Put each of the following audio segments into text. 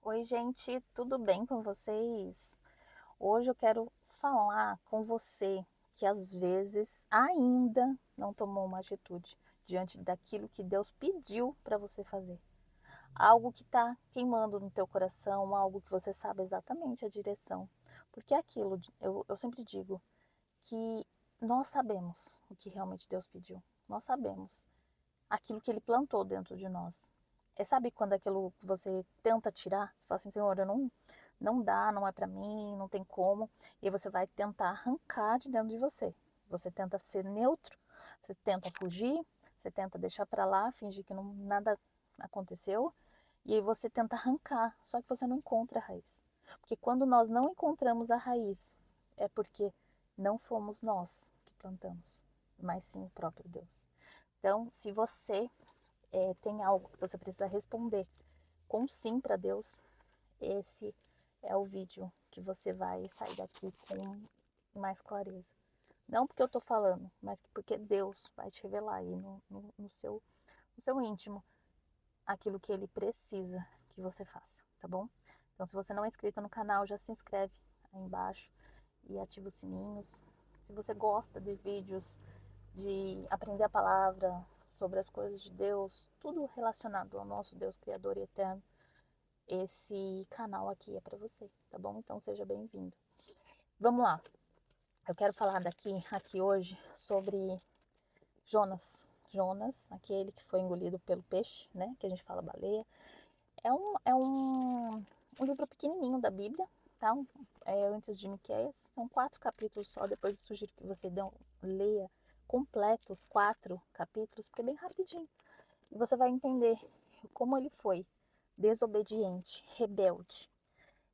Oi, gente, tudo bem com vocês? Hoje eu quero falar com você que às vezes ainda não tomou uma atitude diante daquilo que Deus pediu para você fazer. Algo que está queimando no teu coração, algo que você sabe exatamente a direção. Porque é aquilo, eu sempre digo que nós sabemos o que realmente Deus pediu. Nós sabemos aquilo que Ele plantou dentro de nós. Sabe quando aquilo que você tenta tirar, você fala assim, Senhor, não dá, não é para mim, não tem como, e aí você vai tentar arrancar de dentro de você. Você tenta ser neutro, você tenta fugir, você tenta deixar para lá, fingir que nada aconteceu, e aí você tenta arrancar, só que você não encontra a raiz. Porque quando nós não encontramos a raiz, é porque não fomos nós que plantamos, mas sim o próprio Deus. Então, se você tem algo que você precisa responder com sim para Deus, esse é o vídeo que você vai sair daqui com mais clareza. Não porque eu estou falando, mas porque Deus vai te revelar aí no seu íntimo aquilo que Ele precisa que você faça, tá bom? Então, se você não é inscrito no canal, já se inscreve aí embaixo e ativa os sininhos. Se você gosta de vídeos de aprender a palavra, sobre as coisas de Deus, tudo relacionado ao nosso Deus Criador e Eterno, esse canal aqui é para você, tá bom? Então seja bem-vindo. Vamos lá. Eu quero falar aqui hoje sobre Jonas. Jonas, aquele que foi engolido pelo peixe, né? Que a gente fala baleia. É um livro pequenininho da Bíblia, tá? Antes de Miqueias. São 4 capítulos só. Depois eu sugiro que você leia completos 4 capítulos, porque é bem rapidinho. E você vai entender como ele foi desobediente, rebelde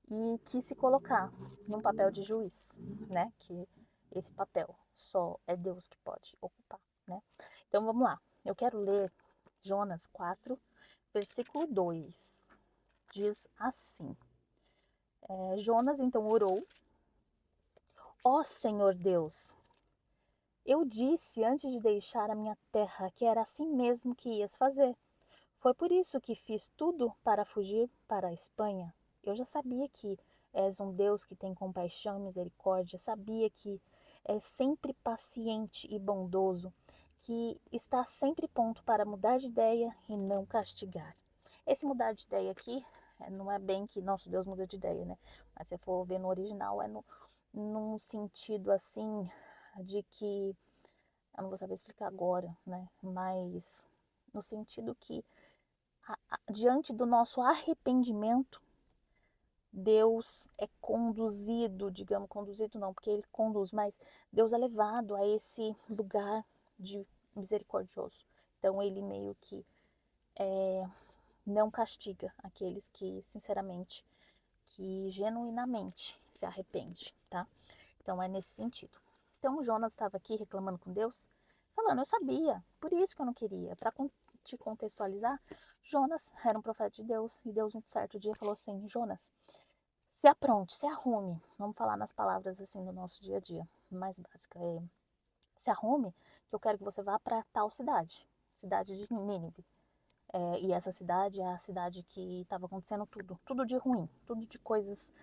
e quis se colocar num papel de juiz, né? Que esse papel só é Deus que pode ocupar, né? Então vamos lá. Eu quero ler Jonas 4, versículo 2. Diz assim: Jonas então orou: Ó Senhor Deus, eu disse antes de deixar a minha terra que era assim mesmo que ias fazer. Foi por isso que fiz tudo para fugir para a Espanha. Eu já sabia que és um Deus que tem compaixão e misericórdia, sabia que é sempre paciente e bondoso, que está sempre pronto para mudar de ideia e não castigar. Esse mudar de ideia aqui não é bem que nosso Deus muda de ideia, né? Mas se for ver no original, num sentido assim de que, eu não vou saber explicar agora, né? Mas no sentido que diante do nosso arrependimento, Deus é conduzido, digamos, conduzido não, porque Ele conduz, mas Deus é levado a esse lugar de misericordioso. Então Ele meio que não castiga aqueles que, sinceramente, que genuinamente se arrepende, tá? Então é nesse sentido. Então Jonas estava aqui reclamando com Deus, falando, eu sabia, por isso que eu não queria. Para te contextualizar, Jonas era um profeta de Deus e Deus um certo dia falou assim, Jonas, se apronte, se arrume. Vamos falar nas palavras assim do nosso dia a dia, mais básica. Se arrume, que eu quero que você vá para tal cidade, cidade de Nínive. E essa cidade é a cidade que estava acontecendo tudo de ruim, tudo de coisas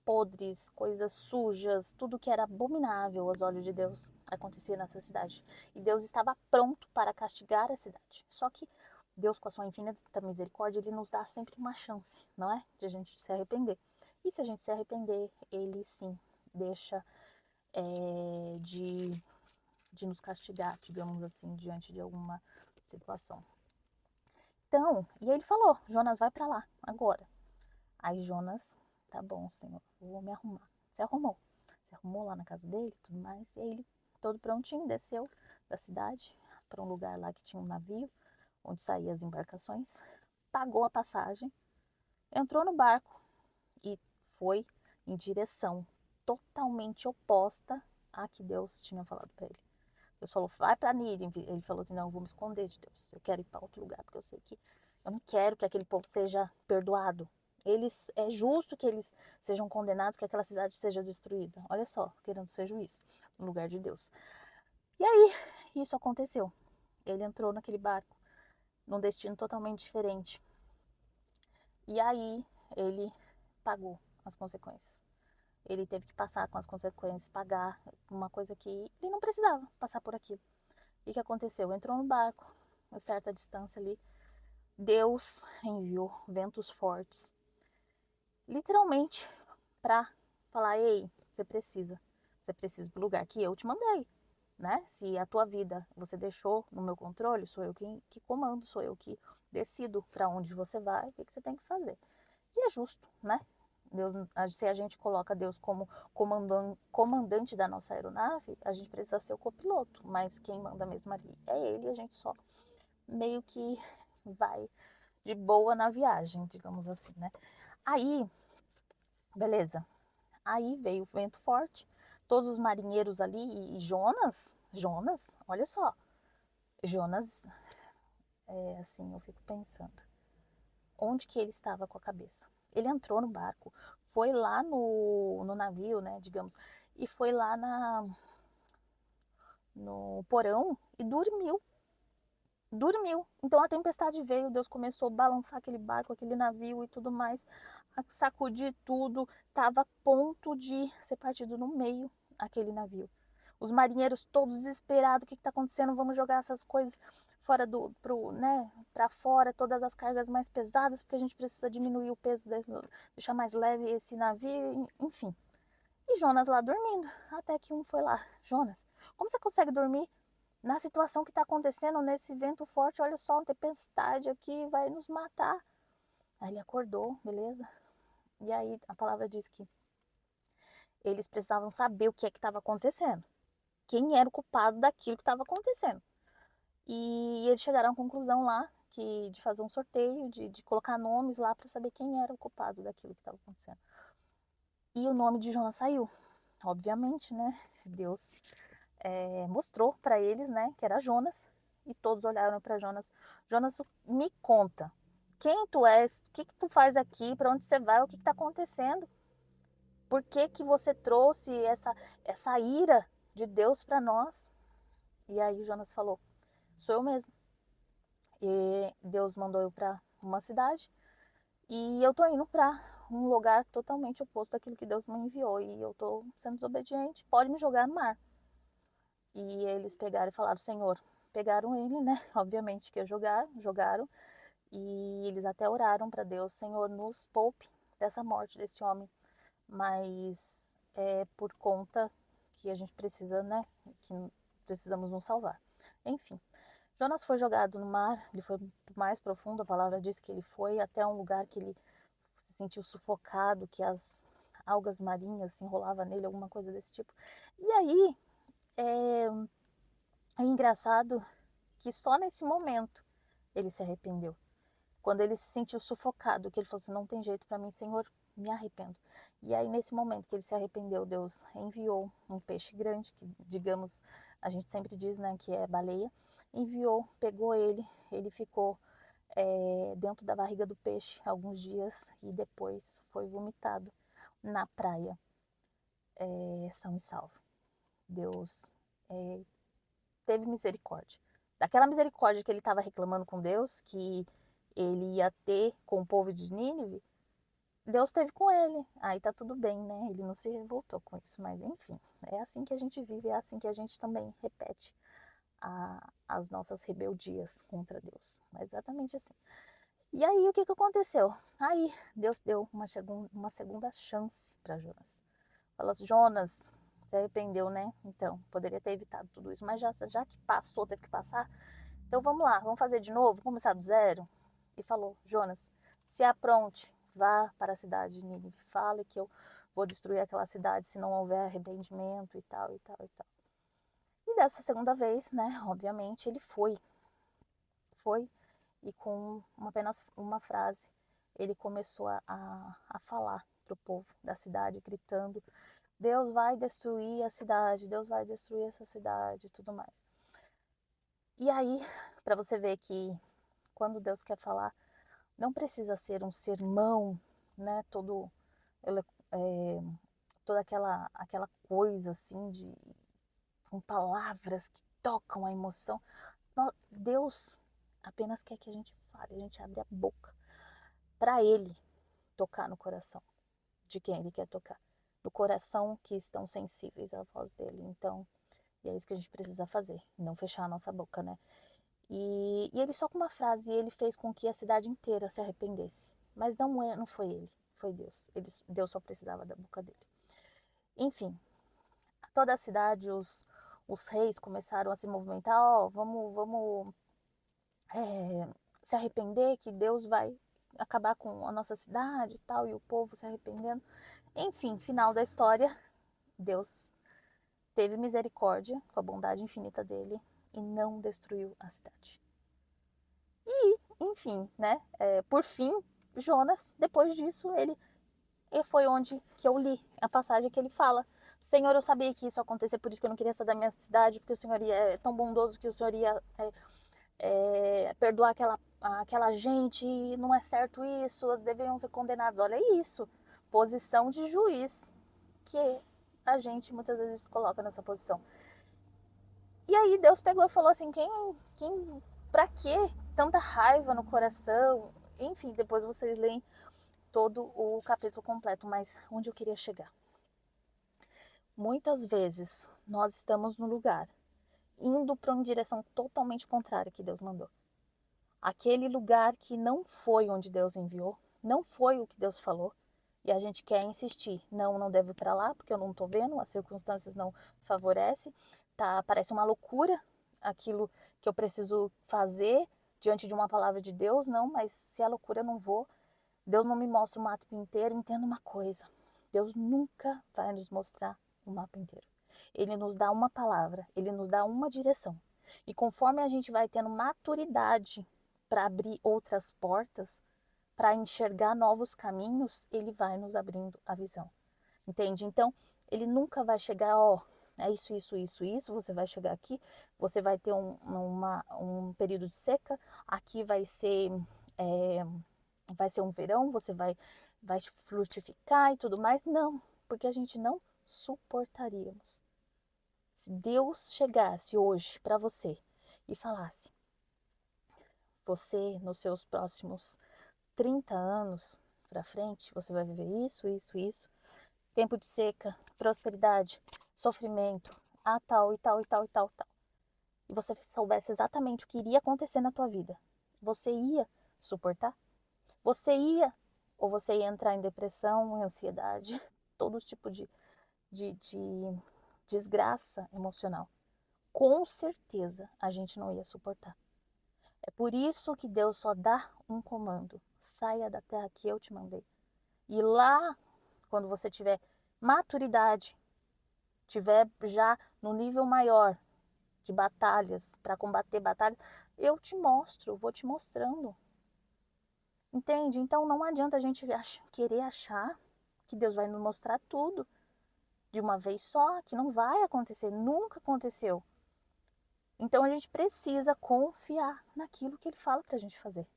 podres, coisas sujas, tudo que era abominável aos olhos de Deus acontecia nessa cidade. E Deus estava pronto para castigar a cidade. Só que Deus, com a sua infinita misericórdia, Ele nos dá sempre uma chance, não é? De a gente se arrepender. E se a gente se arrepender, Ele sim deixa de nos castigar, digamos assim, diante de alguma situação. Então, e aí ele falou, Jonas, vai para lá, agora. Aí Jonas, tá bom, Senhor, vou me arrumar. Se arrumou lá na casa dele e tudo mais. E aí ele, todo prontinho, desceu da cidade para um lugar lá que tinha um navio, onde saíam as embarcações, pagou a passagem, entrou no barco e foi em direção totalmente oposta à que Deus tinha falado para ele. Deus falou, vai para Nínive. Ele falou assim, não, eu vou me esconder de Deus. Eu quero ir para outro lugar, porque eu sei que eu não quero que aquele povo seja perdoado. É justo que eles sejam condenados, que aquela cidade seja destruída. Olha só, querendo ser juiz no lugar de Deus. E aí, isso aconteceu. Ele entrou naquele barco, num destino totalmente diferente. E aí, ele pagou as consequências. Ele teve que passar com as consequências, pagar uma coisa que ele não precisava passar por aquilo. E o que aconteceu? Entrou no barco, a certa distância ali, Deus enviou ventos fortes, literalmente, para falar: ei, você precisa para o lugar que eu te mandei, né? Se a tua vida você deixou no meu controle, sou eu que comando, sou eu que decido para onde você vai, o que você tem que fazer. E é justo, né? Deus, se a gente coloca Deus como comandante da nossa aeronave, a gente precisa ser o copiloto, mas quem manda mesmo ali é ele, a gente só meio que vai de boa na viagem, digamos assim, né? Aí, beleza. Aí veio o vento forte, todos os marinheiros ali e Jonas, olha só, Jonas, assim, eu fico pensando, onde que ele estava com a cabeça? Ele entrou no barco, foi lá no navio, né, digamos, e foi lá no porão e dormiu. Então a tempestade veio, Deus começou a balançar aquele barco, aquele navio e tudo mais, a sacudir tudo, estava a ponto de ser partido no meio aquele navio. Os marinheiros todos desesperados, o que está acontecendo? Vamos jogar essas coisas fora né, para fora, todas as cargas mais pesadas, porque a gente precisa diminuir o peso, deixar mais leve esse navio, enfim. E Jonas lá dormindo, até que um foi lá: Jonas, como você consegue dormir na situação que está acontecendo, nesse vento forte? Olha só, uma tempestade aqui vai nos matar. Aí ele acordou, beleza? E aí a palavra diz que eles precisavam saber o que é que estava acontecendo, quem era o culpado daquilo que estava acontecendo. E eles chegaram à conclusão lá de fazer um sorteio, de colocar nomes lá para saber quem era o culpado daquilo que estava acontecendo. E o nome de Jonas saiu, obviamente, né? Deus mostrou para eles, né, que era Jonas, e todos olharam para Jonas. Jonas, me conta, quem tu és, o que tu faz aqui, para onde você vai, o que está acontecendo? Por que que você trouxe essa ira de Deus para nós? E aí Jonas falou: sou eu mesmo. E Deus mandou eu para uma cidade e eu tô indo para um lugar totalmente oposto daquilo que Deus me enviou, e eu tô sendo desobediente, pode me jogar no mar. E eles pegaram e falaram: Senhor, pegaram ele, né? Obviamente que jogaram, e eles até oraram para Deus: Senhor, nos poupe dessa morte desse homem, mas é por conta que a gente precisa, né? Que precisamos nos salvar. Enfim, Jonas foi jogado no mar, ele foi mais profundo, a palavra diz que ele foi até um lugar que ele se sentiu sufocado, que as algas marinhas se enrolavam nele, alguma coisa desse tipo. E aí, é, é engraçado que só nesse momento ele se arrependeu. Quando ele se sentiu sufocado, que ele falou assim: não tem jeito para mim, Senhor, me arrependo. E aí, nesse momento que ele se arrependeu, Deus enviou um peixe grande, que, digamos, a gente sempre diz, né, que é baleia. Enviou, pegou ele ficou dentro da barriga do peixe alguns dias e depois foi vomitado na praia, são e salvo. Deus teve misericórdia. Daquela misericórdia que ele estava reclamando com Deus, que ele ia ter com o povo de Nínive, Deus teve com ele. Aí tá tudo bem, né? Ele não se revoltou com isso, mas enfim, é assim que a gente vive, é assim que a gente também repete as nossas rebeldias contra Deus. É exatamente assim. E aí, o que aconteceu? Aí, Deus deu uma segunda chance para Jonas. Falou assim: Jonas, se arrependeu, né? Então, poderia ter evitado tudo isso, mas já que passou, teve que passar, então vamos lá, vamos fazer de novo, vamos começar do zero. E falou: Jonas, se apronte, vá para a cidade de Nínive, fale que eu vou destruir aquela cidade se não houver arrependimento e tal, e tal, e tal. E dessa segunda vez, né, obviamente, ele foi, e com apenas uma frase, ele começou a falar para o povo da cidade, gritando: Deus vai destruir a cidade, Deus vai destruir essa cidade e tudo mais. E aí, para você ver que quando Deus quer falar, não precisa ser um sermão, né, toda aquela coisa assim, com palavras que tocam a emoção. Deus apenas quer que a gente fale, a gente abre a boca para Ele, tocar no coração de quem ele quer tocar, no coração que estão sensíveis à voz dele. Então, e é isso que a gente precisa fazer, não fechar a nossa boca, né? E ele só com uma frase, ele fez com que a cidade inteira se arrependesse. Mas não foi ele, foi Deus. Deus só precisava da boca dele. Enfim, toda a cidade, os reis começaram a se movimentar, vamos se arrepender, que Deus vai acabar com a nossa cidade e tal, e o povo se arrependendo. Enfim, final da história, Deus teve misericórdia com a bondade infinita dele e não destruiu a cidade. E, enfim, né? Por fim, Jonas, depois disso, ele foi onde que eu li a passagem que ele fala: Senhor, eu sabia que isso ia acontecer, por isso que eu não queria sair da minha cidade, porque o Senhor é tão bondoso que o Senhor ia perdoar aquela gente, não é certo isso, eles deveriam ser condenados. Olha isso, posição de juiz, que a gente muitas vezes coloca nessa posição. E aí Deus pegou e falou assim, pra que tanta raiva no coração? Enfim, depois vocês leem todo o capítulo completo, mas onde eu queria chegar? Muitas vezes nós estamos no lugar, indo para uma direção totalmente contrária que Deus mandou. Aquele lugar que não foi onde Deus enviou, não foi o que Deus falou, e a gente quer insistir. Não devo ir para lá, porque eu não estou vendo, as circunstâncias não favorecem, tá? Parece uma loucura aquilo que eu preciso fazer diante de uma palavra de Deus, não, mas se é loucura eu não vou. Deus não me mostra o mapa inteiro, entenda uma coisa, Deus nunca vai nos mostrar o mapa inteiro. Ele nos dá uma palavra, ele nos dá uma direção. E conforme a gente vai tendo maturidade para abrir outras portas, para enxergar novos caminhos, ele vai nos abrindo a visão. Entende? Então, ele nunca vai chegar, é isso, você vai chegar aqui, você vai ter um período de seca, aqui vai ser um verão, você vai frutificar e tudo mais. Não, porque a gente não suportaríamos. Se Deus chegasse hoje para você e falasse: você, nos seus próximos 30 anos para frente, você vai viver isso, tempo de seca, prosperidade, sofrimento, tal e tal e tal e tal, tal. E você soubesse exatamente o que iria acontecer na tua vida, você ia suportar? Você ia, ou você ia entrar em depressão, em ansiedade, todo tipo de desgraça emocional? Com certeza a gente não ia suportar. É por isso que Deus só dá um comando: saia da terra que eu te mandei. E lá, quando você tiver maturidade, tiver já no nível maior de batalhas, para combater batalhas, eu te mostro, vou te mostrando. Entende? Então não adianta a gente querer achar que Deus vai nos mostrar tudo de uma vez só, que não vai acontecer, nunca aconteceu. Então a gente precisa confiar naquilo que ele fala para a gente fazer.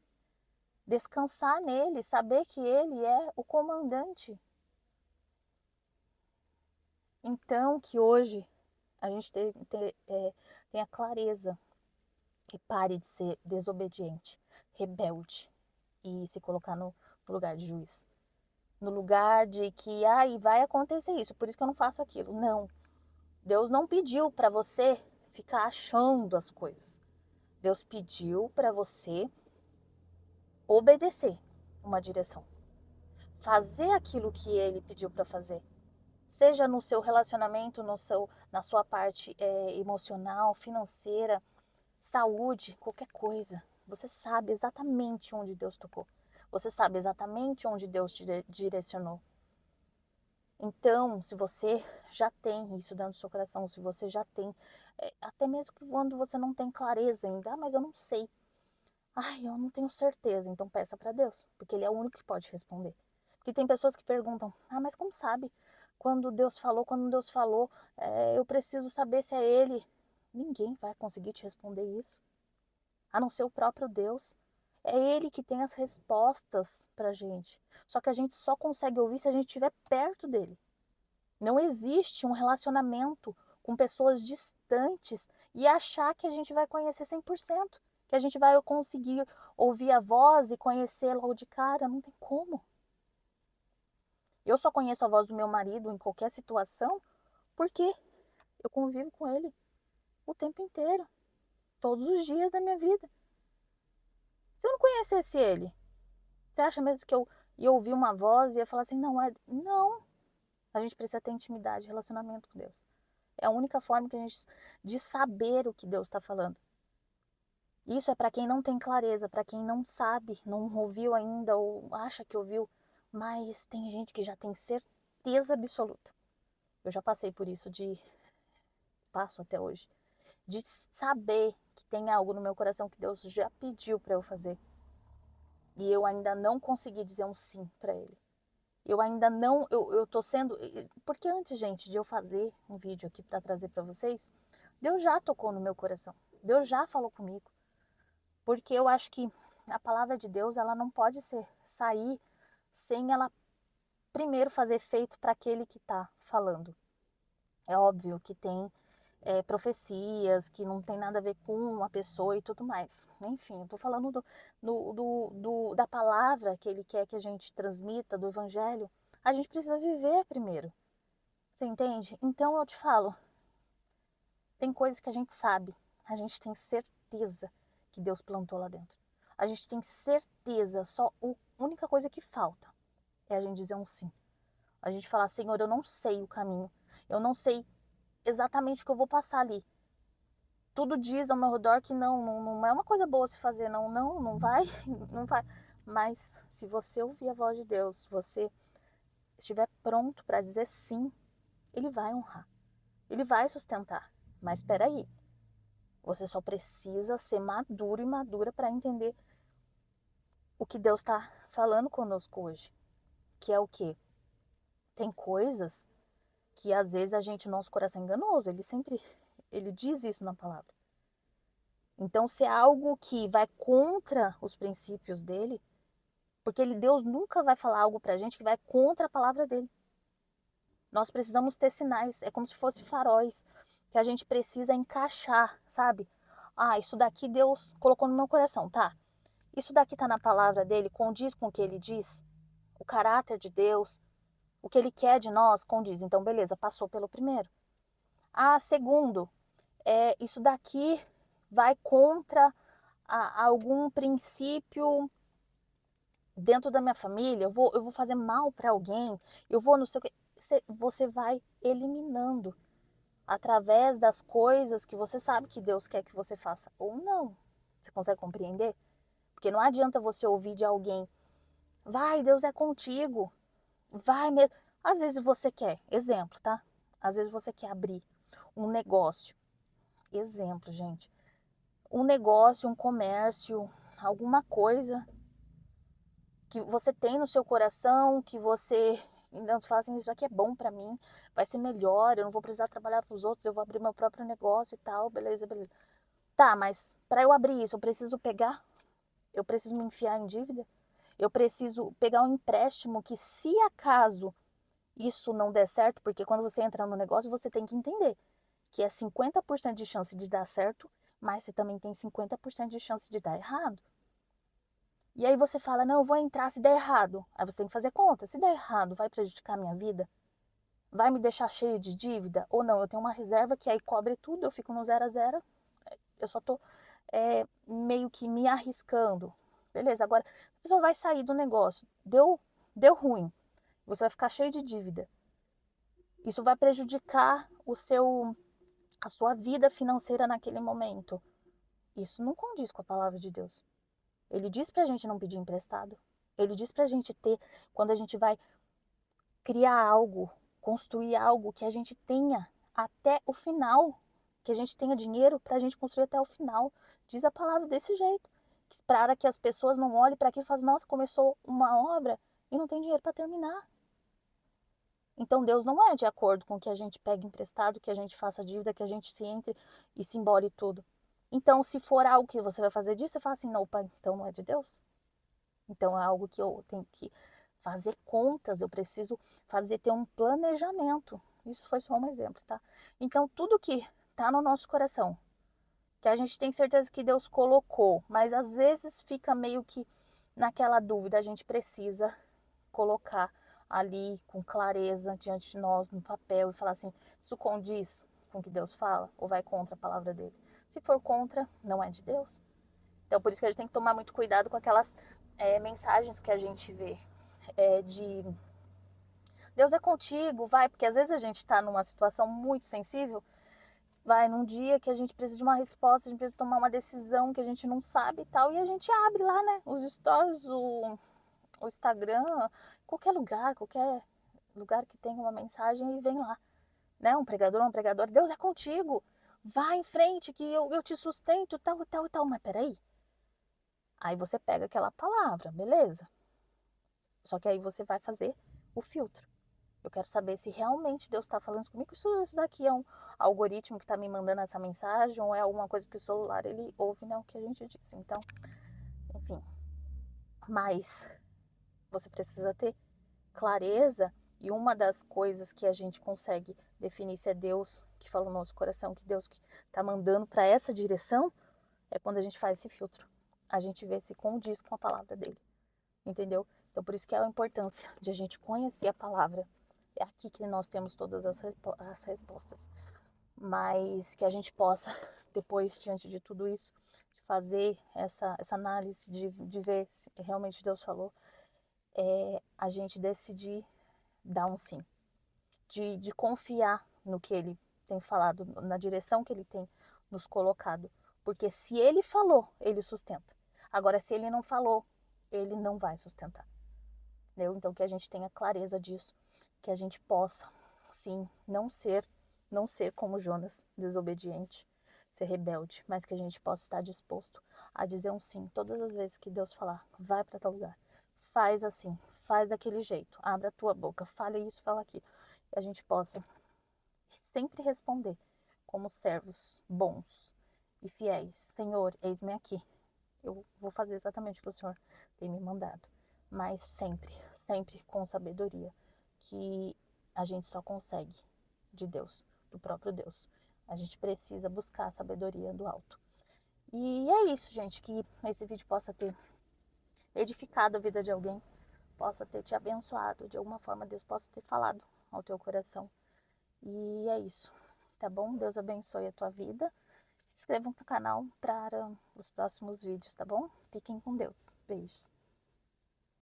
Descansar nele, saber que ele é o comandante. Então que hoje a gente tenha clareza e pare de ser desobediente, rebelde e se colocar no lugar de juiz. No lugar de que, vai acontecer isso, por isso que eu não faço aquilo. Não. Deus não pediu para você ficar achando as coisas. Deus pediu para você obedecer uma direção. Fazer aquilo que ele pediu para fazer. Seja no seu relacionamento, na sua parte emocional, financeira, saúde, qualquer coisa. Você sabe exatamente onde Deus tocou. Você sabe exatamente onde Deus te direcionou. Então, se você já tem isso dentro do seu coração, se você já tem, até mesmo quando você não tem clareza ainda, mas eu não sei. Eu não tenho certeza. Então peça para Deus, porque Ele é o único que pode responder. Porque tem pessoas que perguntam: mas como sabe? Quando Deus falou, eu preciso saber se é Ele. Ninguém vai conseguir te responder isso, a não ser o próprio Deus. É Ele que tem as respostas pra gente. Só que a gente só consegue ouvir se a gente estiver perto dele. Não existe um relacionamento com pessoas distantes e achar que a gente vai conhecer 100%, que a gente vai conseguir ouvir a voz e conhecer logo de cara. Não tem como. Eu só conheço a voz do meu marido em qualquer situação porque eu convivo com ele o tempo inteiro, todos os dias da minha vida. Se eu não conhecesse ele, você acha mesmo que eu ia ouvir uma voz e ia falar assim, não, não. A gente precisa ter intimidade, relacionamento com Deus. É a única forma que a gente de saber o que Deus está falando. Isso é para quem não tem clareza, para quem não sabe, não ouviu ainda ou acha que ouviu, mas tem gente que já tem certeza absoluta. Eu já passei por isso passo até hoje, de saber que tem algo no meu coração que Deus já pediu para eu fazer. E eu ainda não consegui dizer um sim para ele. Eu ainda não, eu tô sendo, porque antes, gente, de eu fazer um vídeo aqui para trazer para vocês, Deus já tocou no meu coração. Deus já falou comigo. Porque eu acho que a palavra de Deus, ela não pode sair sem ela primeiro fazer efeito para aquele que está falando. É óbvio que tem profecias que não tem nada a ver com uma pessoa e tudo mais. Enfim, eu tô falando da palavra que ele quer que a gente transmita, do evangelho. A gente precisa viver primeiro. Você entende? Então eu te falo, tem coisas que a gente sabe, a gente tem certeza que Deus plantou lá dentro. A gente tem certeza, só a única coisa que falta é a gente dizer um sim. A gente falar, Senhor, eu não sei o caminho, eu não sei exatamente o que eu vou passar ali. Tudo diz ao meu redor que não é uma coisa boa se fazer, não vai, não vai. Mas se você ouvir a voz de Deus, se você estiver pronto para dizer sim, Ele vai honrar, Ele vai sustentar. Mas espera aí, você só precisa ser maduro e madura para entender o que Deus está falando conosco hoje. Que é o quê? Tem coisas que às vezes o nosso coração é enganoso, ele diz isso na palavra. Então, se é algo que vai contra os princípios dele, porque Deus nunca vai falar algo pra gente que vai contra a palavra dele. Nós precisamos ter sinais, é como se fosse faróis, que a gente precisa encaixar, sabe? Ah, isso daqui Deus colocou no meu coração, tá? Isso daqui tá na palavra dele, condiz com o que ele diz, o caráter de Deus, o que ele quer de nós, condiz. Então, beleza, passou pelo primeiro. Ah, segundo, isso daqui vai contra algum princípio dentro da minha família, eu vou fazer mal para alguém, eu vou não sei o que. Você vai eliminando através das coisas que você sabe que Deus quer que você faça ou não. Você consegue compreender? Porque não adianta você ouvir de alguém, vai, Deus é contigo, vai mesmo. Às vezes você quer, exemplo, tá? Às vezes você quer abrir um negócio. Exemplo, gente. Um negócio, um comércio, alguma coisa que você tem no seu coração, que você ainda fala assim, isso aqui é bom para mim, vai ser melhor, eu não vou precisar trabalhar para os outros, eu vou abrir meu próprio negócio e tal, beleza, beleza. Tá, mas para eu abrir isso, eu preciso pegar, eu preciso me enfiar em dívida, eu preciso pegar um empréstimo que, se acaso isso não der certo, porque quando você entra no negócio, você tem que entender que é 50% de chance de dar certo, mas você também tem 50% de chance de dar errado. E aí você fala, não, eu vou entrar se der errado. Aí você tem que fazer conta. Se der errado, vai prejudicar a minha vida? Vai me deixar cheio de dívida? Ou não, eu tenho uma reserva que aí cobre tudo, eu fico no 0 a 0. Eu só tô meio que me arriscando. Beleza, agora a pessoa vai sair do negócio. Deu ruim. Você vai ficar cheio de dívida. Isso vai prejudicar a sua vida financeira naquele momento. Isso não condiz com a palavra de Deus. Ele diz pra gente não pedir emprestado. Ele diz pra gente ter, quando a gente vai criar algo, construir algo, que a gente tenha até o final, que a gente tenha dinheiro pra gente construir até o final. Diz a palavra desse jeito. Para que as pessoas não olhem para aquilo e falem, nossa, começou uma obra e não tem dinheiro para terminar. Então Deus não é de acordo com que a gente pegue emprestado, que a gente faça dívida, que a gente se entre e se embole tudo. Então, se for algo que você vai fazer disso, você fala assim, não, opa, então não é de Deus. Então é algo que eu tenho que fazer contas, eu preciso ter um planejamento. Isso foi só um exemplo, tá? Então, tudo que tá no nosso coração, que a gente tem certeza que Deus colocou, mas às vezes fica meio que naquela dúvida, a gente precisa colocar ali com clareza diante de nós no papel e falar assim, isso condiz com o que Deus fala ou vai contra a palavra dele? Se for contra, não é de Deus. Então por isso que a gente tem que tomar muito cuidado com aquelas mensagens que a gente vê de Deus é contigo, vai, porque às vezes a gente está numa situação muito sensível, vai num dia que a gente precisa de uma resposta, a gente precisa tomar uma decisão que a gente não sabe e tal, e a gente abre lá, né, os stories, o Instagram, qualquer lugar que tenha uma mensagem e vem lá, né, um pregador, uma pregadora, Deus é contigo, vai em frente que eu te sustento, tal, tal e tal, mas peraí. Aí você pega aquela palavra, beleza? Só que aí você vai fazer o filtro. Eu quero saber se realmente Deus está falando comigo. Isso daqui é um algoritmo que está me mandando essa mensagem ou é alguma coisa que o celular ele ouve, né? O que a gente disse. Então, enfim. Mas você precisa ter clareza e uma das coisas que a gente consegue definir se é Deus que fala no nosso coração, que Deus que está mandando para essa direção, é quando a gente faz esse filtro. A gente vê se condiz com a palavra dele. Entendeu? Então, por isso que é a importância de a gente conhecer a palavra. É aqui que nós temos todas as respostas. Mas que a gente possa, depois, diante de tudo isso, fazer essa análise de ver se realmente Deus falou, a gente decidir dar um sim. De confiar no que Ele tem falado, na direção que Ele tem nos colocado. Porque se Ele falou, Ele sustenta. Agora, se Ele não falou, Ele não vai sustentar. Entendeu? Então que a gente tenha clareza disso, que a gente possa, sim, não ser como Jonas, desobediente, ser rebelde, mas que a gente possa estar disposto a dizer um sim todas as vezes que Deus falar, vai para tal lugar, faz assim, faz daquele jeito, abre a tua boca, fale isso, fala aquilo, e a gente possa sempre responder como servos bons e fiéis, Senhor, eis-me aqui, eu vou fazer exatamente o que o Senhor tem me mandado. Mas sempre, sempre com sabedoria, que a gente só consegue de Deus, do próprio Deus. A gente precisa buscar a sabedoria do alto. E é isso, gente, que esse vídeo possa ter edificado a vida de alguém, possa ter te abençoado, de alguma forma Deus possa ter falado ao teu coração. E é isso, tá bom? Deus abençoe a tua vida. Se inscrevam no canal para os próximos vídeos, tá bom? Fiquem com Deus. Beijos.